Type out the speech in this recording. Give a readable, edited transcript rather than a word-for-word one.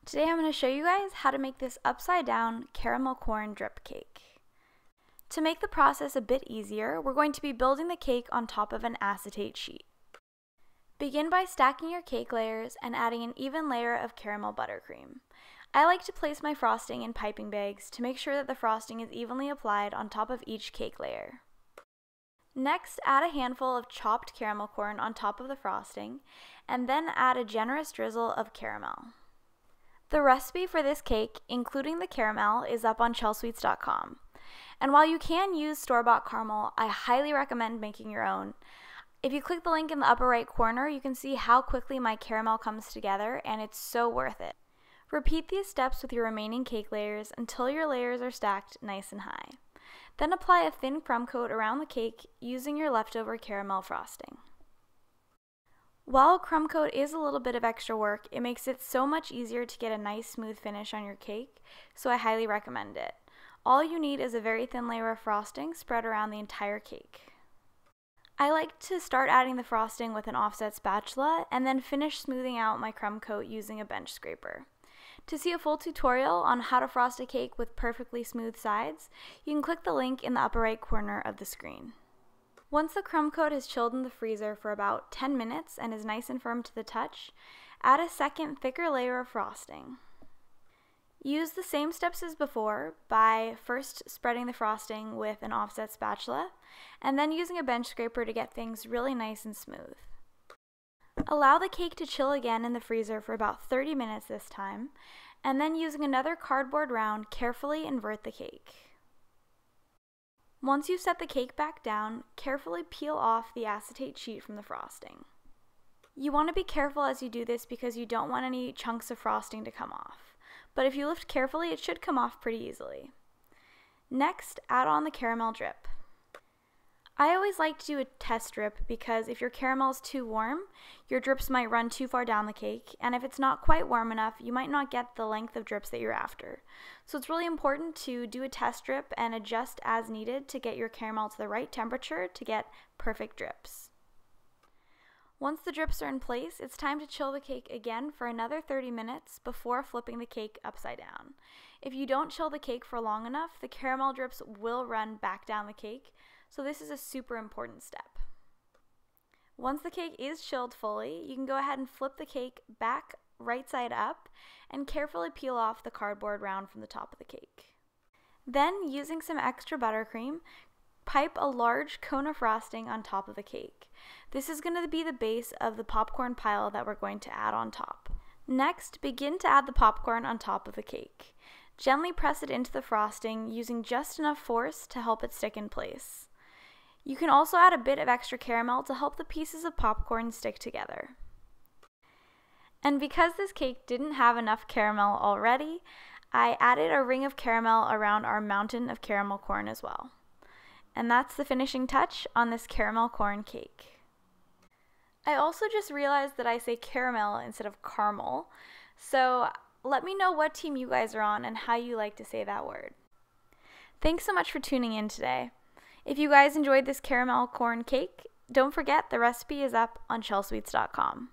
Today I'm going to show you guys how to make this upside down caramel corn drip cake. To make the process a bit easier, we're going to be building the cake on top of an acetate sheet. Begin by stacking your cake layers and adding an even layer of caramel buttercream. I like to place my frosting in piping bags to make sure that the frosting is evenly applied on top of each cake layer. Next, add a handful of chopped caramel corn on top of the frosting, and then add a generous drizzle of caramel. The recipe for this cake, including the caramel, is up on Chelsweets.com. And while you can use store-bought caramel, I highly recommend making your own. If you click the link in the upper right corner, you can see how quickly my caramel comes together, and it's so worth it. Repeat these steps with your remaining cake layers until your layers are stacked nice and high. Then apply a thin crumb coat around the cake using your leftover caramel frosting. While a crumb coat is a little bit of extra work, it makes it so much easier to get a nice smooth finish on your cake, so I highly recommend it. All you need is a very thin layer of frosting spread around the entire cake. I like to start adding the frosting with an offset spatula and then finish smoothing out my crumb coat using a bench scraper. To see a full tutorial on how to frost a cake with perfectly smooth sides, you can click the link in the upper right corner of the screen. Once the crumb coat has chilled in the freezer for about 10 minutes and is nice and firm to the touch, add a second thicker layer of frosting. Use the same steps as before by first spreading the frosting with an offset spatula and then using a bench scraper to get things really nice and smooth. Allow the cake to chill again in the freezer for about 30 minutes this time, and then using another cardboard round, carefully invert the cake. Once you set the cake back down, carefully peel off the acetate sheet from the frosting. You want to be careful as you do this because you don't want any chunks of frosting to come off, but if you lift carefully, it should come off pretty easily. Next, add on the caramel drip. I always like to do a test drip because if your caramel is too warm, your drips might run too far down the cake, and if it's not quite warm enough, you might not get the length of drips that you're after. So it's really important to do a test drip and adjust as needed to get your caramel to the right temperature to get perfect drips. Once the drips are in place, it's time to chill the cake again for another 30 minutes before flipping the cake upside down. If you don't chill the cake for long enough, the caramel drips will run back down the cake, so this is a super important step. Once the cake is chilled fully, you can go ahead and flip the cake back right side up and carefully peel off the cardboard round from the top of the cake. Then, using some extra buttercream, pipe a large cone of frosting on top of the cake. This is going to be the base of the popcorn pile that we're going to add on top. Next, begin to add the popcorn on top of the cake. Gently press it into the frosting using just enough force to help it stick in place. You can also add a bit of extra caramel to help the pieces of popcorn stick together. And because this cake didn't have enough caramel already, I added a ring of caramel around our mountain of caramel corn as well. And that's the finishing touch on this caramel corn cake. I also just realized that I say caramel instead of caramel, so let me know what team you guys are on and how you like to say that word. Thanks so much for tuning in today. If you guys enjoyed this caramel corn cake, don't forget the recipe is up on Chelsweets.com.